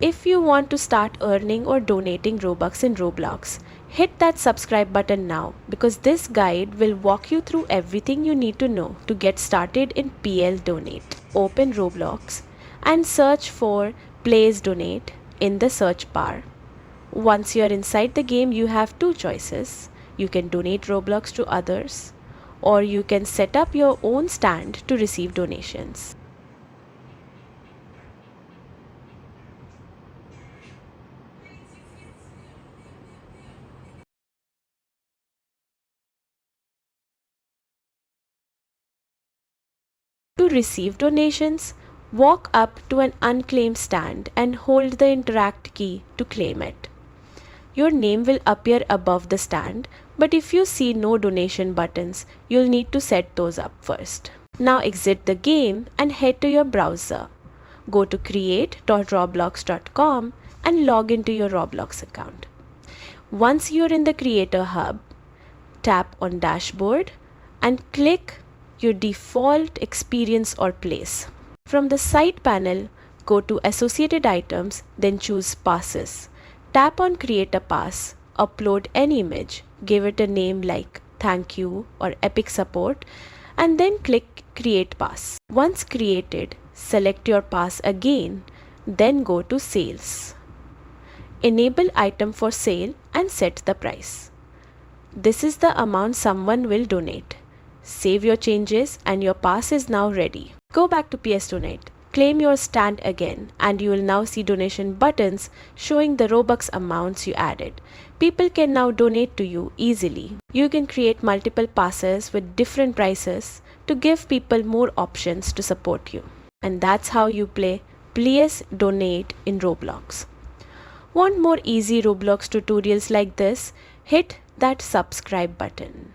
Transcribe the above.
If you want to start earning or donating Robux in Roblox, hit that subscribe button now because this guide will walk you through everything you need to know to get started in PL Donate. Open Roblox and search for Plays Donate in the search bar. Once you're inside the game, you have two choices. You can donate Roblox to others, or you can set up your own stand to receive donations. To receive donations, walk up to an unclaimed stand and hold the interact key to claim it. Your name will appear above the stand, but if you see no donation buttons, you'll need to set those up first. Now exit the game and head to your browser. Go to create.roblox.com and log into your Roblox account. Once you're in the Creator Hub, tap on Dashboard and click your default experience or place. From the side panel, go to Associated Items, then choose Passes. Tap on Create a Pass, upload an image, give it a name like Thank You or Epic Support, and then click Create Pass. Once created, select your pass again, then go to Sales. Enable item for sale and set the price. This is the amount someone will donate. Save your changes and your pass is now ready. Go back to PS Donate. Claim your stand again and you will now see donation buttons showing the Robux amounts you added. People can now donate to you easily. You can create multiple passes with different prices to give people more options to support you. And that's how you play Please Donate in Roblox. Want more easy Roblox tutorials like this? Hit that subscribe button.